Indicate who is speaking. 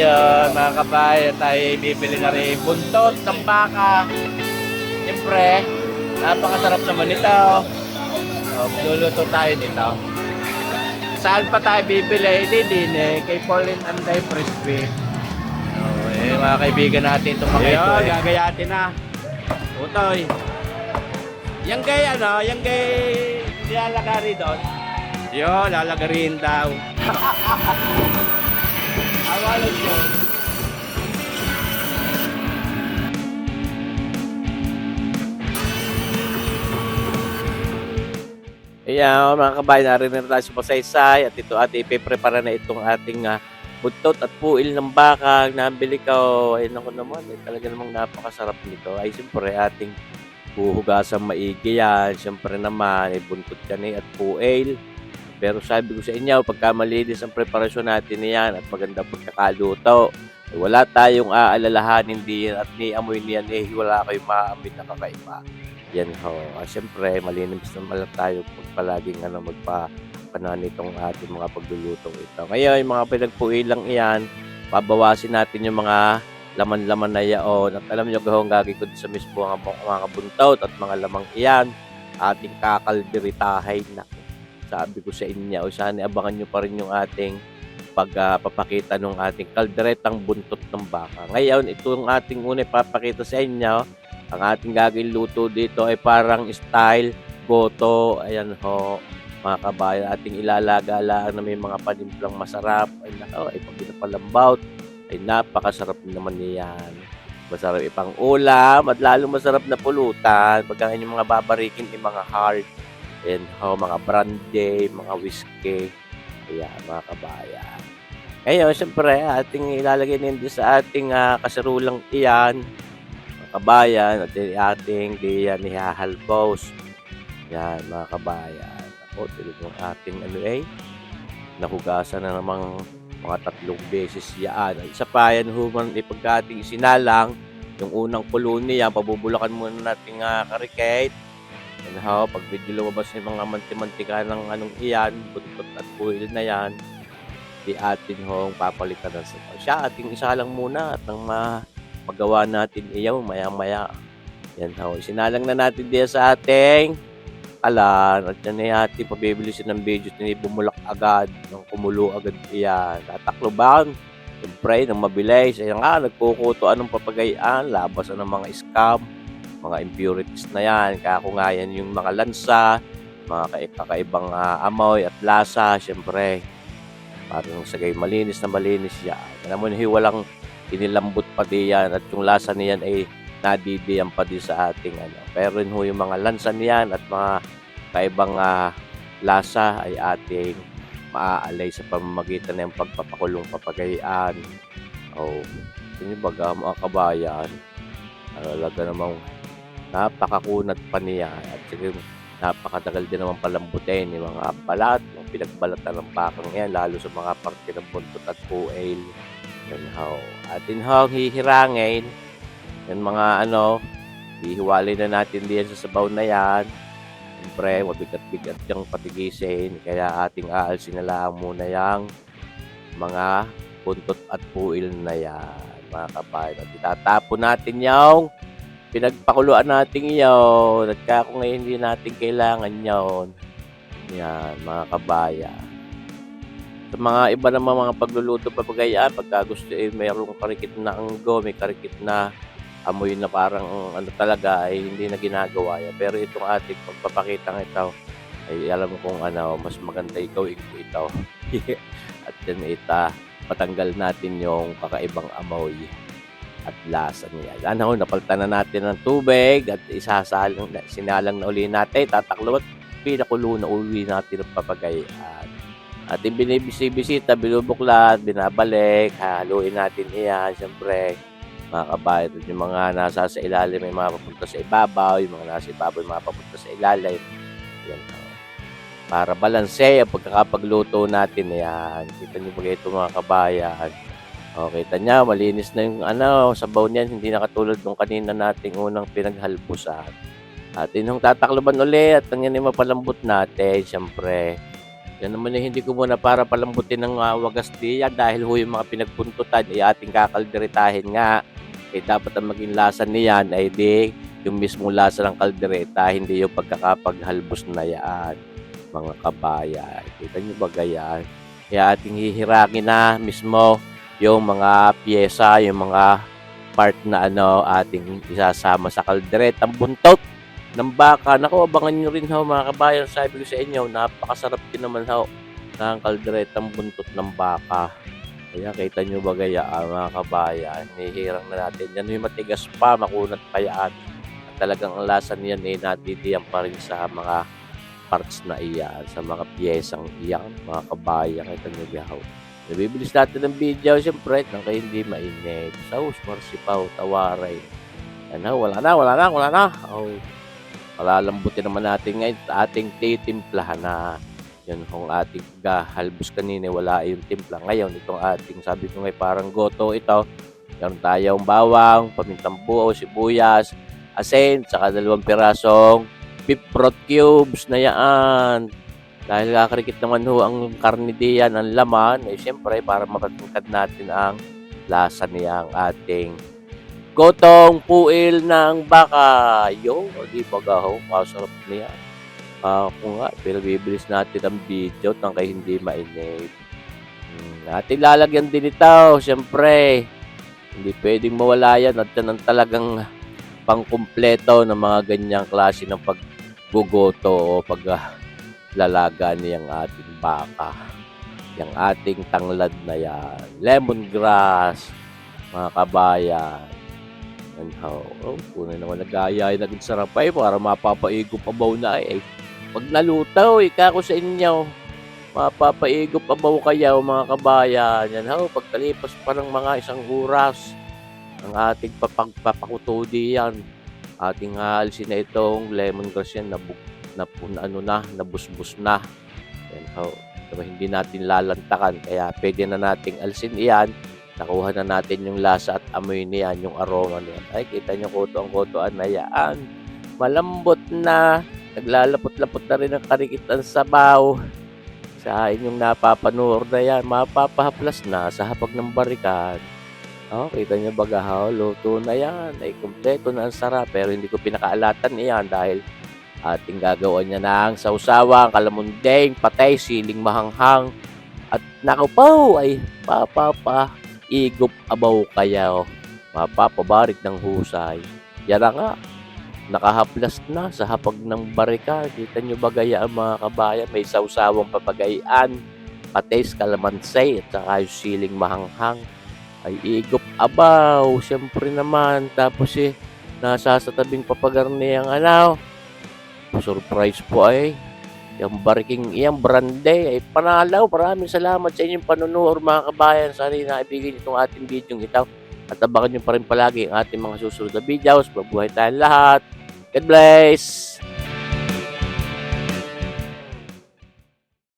Speaker 1: Ayun, mga kabayan, tayo bibili na rin buntot ng baka. Siyempre, napakasarap naman nito. Luluto tayo nito. Saan pa tayo bibili? Hindi din kay Pauline Anday Frisbee. Mga kaibigan natin itong mga ito. Gagayatin na. Utoy. Yang kay yang kay nilalagari doon. Lalagarin daw. Awalan ko. Ayan, mga kabayan, narinig tayo sa Pasaysay at ito ating ipiprepara na itong ating buntot at puil ng baka. Nabili ko, ay naku naman, talaga namang napakasarap nito. Ay siyempre ating huhugasan maigi yan. Siyempre naman, buntot yan at puil. Pero sabi ko sa inyo, pagka malinis ang preparasyon natin niyan at maganda pagkakaluto, wala tayong aalalahanin diyan at ni amoy niyan wala kayong maamoy na kakaiba. Yan ho. Siyempre, malinis naman lang tayo pag palaging magpapanan itong ating mga paglulutong ito. Ngayon, yung mga pinagpuilang iyan, babawasin natin yung mga laman-laman na yaon. At alam nyo, gagawin ko sa mismo mga buntot at mga lamang iyan, ating kakalderitahay na. Sabi ko sa inyo, sana abangan nyo pa rin yung ating pagpapakita ng ating kalderetang buntot ng baka. Ngayon, itong ating una ipapakita sa inyo, ang ating gagawin luto dito ay parang style goto. Ayan ho, mga kabayan, ating ilalagalaan na may mga panimplang masarap. Ay nako, ay pag pinapalambaut, ay napakasarap naman niyan. Masarap ipang ulam at lalo masarap na pulutan. Pagka yung mga babarikin ay mga hard. Ayan ho, mga brandy, mga whiskey. Ayan, mga kabayan. Ngayon, siyempre, ating ilalagay din sa ating kaserulang iyan, mga kabayan, at ating diyan ihahalbos. Ayan, mga kabayan. Ako, yung ating nahugasan na namang mga 3 beses yan. Isa pa yan, human, pagka ating isinalang, yung unang kulo niya, pabubulakan muna natin karikate. And how, pag medyo lumabas yung mga manti-mantika ng iyan, buntot at puhil na yan, di atin hong papalitan ng sabaw. Siya ating isa lang muna at nang magawa natin iyaw maya-maya. Yan ho, sinalang na natin diyan sa ating alan at yan ay ating pabibilisin ng video, bumulak agad, ng kumulo agad iyan. Tatakloban, siyempre, ng mabilis. Ayan nga, nagkukuto anong papagayaan, labas ng mga scam, mga impurities na yan. Kaya kung nga yan yung mga lansa, mga kakaibang amoy at lasa, syempre, parang sagay malinis na malinis yan. Alam mo, walang inilambot pa diyan at yung lasa niyan ay nadidiyan pa din sa ating Pero yung mga lansa niyan at mga kaibang lasa ay ating maaalay sa pamamagitan ng pagpapakulong papagayaan. Yun yung baga mga kabayan. Talaga namang napakakunat pa niya at sige, napakatagal din naman palambutin yung mga balat, yung pinagbalatan ng bakang yan, lalo sa mga parte ng buntot at puil. Yan ho. Atin ho, hihirangin. Yan mga hihiwalay na natin diyan sa sabaw na yan. Siyempre, mabigat-bigat yung patigisin. Kaya ating aalsin na lang muna yung mga buntot at puil na yan. Mga kabayan. At itatapon natin yung pinagpakuluan natin yun. At kaya kung ngayon hindi natin kailangan yun. Yan, mga kabayan. Sa mga iba naman mga pagluluto papagayaan, pagka gusto mayroong karikit na anggo, may karikit na amoy na parang talaga ay hindi na ginagawa yan. Pero itong ating pagpapakita ito ay alam kong mas maganda ikaw ito. At yan patanggal natin yung kakaibang amoy at lasa niya. Napalitan na natin ng tubig at sinalang na uli natin, tataklo at pinakulo na uli natin ng papagayaan. At binibisita, binubuklat, binabalik, haluin natin iyan. Siyempre, mga kabayan, yung mga nasa sa ilalim, may mga papunta sa ibabaw, yung mga nasa ibabaw, yung mga papunta sa ilalim. Yan. Para balanse ang pagkakapagluto natin. Yan. Kita niyo ba ito mga kabayan? Kita niya, malinis na yung sabaw niyan, hindi na katulad nung kanina nating unang pinaghalbusan. At yung tatakloban ulit, at ang yan ay mapalambot natin, siyempre. Yan naman ay hindi ko muna para palambutin ng wagas diyan dahil ho yung mga pinagpuntutan ay ating kakalderetahin nga. Eh dapat ang maging lasa niyan ay di yung mismong lasa ng kaldereta, hindi yung pagkakapaghalbos na yan, mga kabayan. Kita nyo ba gayan? Kaya ating hihirangin na mismo yung mga pyesa, yung mga part na ating isasama sa kalderetang buntot ng baka. Naku, abangan nyo rin ho mga kabayan. Sabi ko sa inyo, napakasarap din naman ho ng kalderetang buntot ng baka. Kaya kita nyo ba gaya mga kabayan, hihirang na natin. Yan yung matigas pa, makunat pa yan. At talagang ang lasa niyan ay natitiyan pa rin sa mga parts na iyan, sa mga piyesang iyan, mga kabayan. Kita nyo gahaw. Nabibilis natin ng video, siyempre, nang kayo hindi mainit. Saus, marsipaw, tawaray. Yan ho, wala na. Oh. Palalambutin naman natin ngayon sa ating titimplahan na yun kung ating halbos kanina wala yung timpla. Ngayon itong ating sabi ko ngay parang goto ito. Meron tayong bawang, pamintang buo, sibuyas, asin, saka 2 pirasong beef broth cubes na yan. Dahil kakarikit naman ho ang karne diyan, ang laman, eh siyempre para mapatingkad natin ang lasa niyang ating gotong puil ng baka. Yo, di ba gaho? Masarap na yan. Ako nga, pero bibilis natin ang video nang kay hindi mainit. Natin lalagyan din ito, siyempre. Hindi pwedeng mawala yan at yan ang talagang pangkumpleto ng mga ganyang klase ng paggugoto o paglalaga niyang ating baka. Yung ating tanglad na yan. Lemongrass, mga kabayan. Puno naman nag-aayay na din sarap ay para mapapaigo pa baw na eh. Pag nalutaw, ika ko sa inyo, mapapaigo pa baw kayo mga kabayan. Yan ho, pagkalipas pa ng mga 1 oras, ang ating papakuto diyan, ating haalisin na itong lemongrass yan, nabusbus na. Yan ho, diba, hindi natin lalantakan, kaya pwede na nating alisin iyan. Nakuha na natin yung lasa at amoy niyan, yung aroma niyan. Ay, kita nyo koto-kotoan na yan. Malambot na. Naglalapot-lapot na rin ang karikit ng sabaw. Sa inyong napapanood na yan, mapapahaplas na sa hapag ng barikan. Oh, kita nyo bagahaw, luto na yan. Ay, kumpleto na ang sarap. Pero hindi ko pinakaalatan iyan dahil ating gagawan niya ng sausawang, kalamundeng, patay, siling mahanghang. At nakapaw ay igop abaw kayo, mapapabarik ng husay. Yan nga, nakahaplas na sa hapag ng barika. Kita nyo ba gaya ang mga kabayan, may sausawang papagayaan, patis, kalamansi, at saka yung siling mahanghang. Ay igop abaw, siyempre naman. Tapos nasa sa tabing papagarni ang surprise po ay. Yung bariking iyang brande ay panalaw. Maraming salamat sa inyong panunood mga kabayan. Sana naibigin itong ating video ito. At abangan nyo pa rin palagi ang ating mga susunod na videos. Mabuhay tayong lahat. God bless!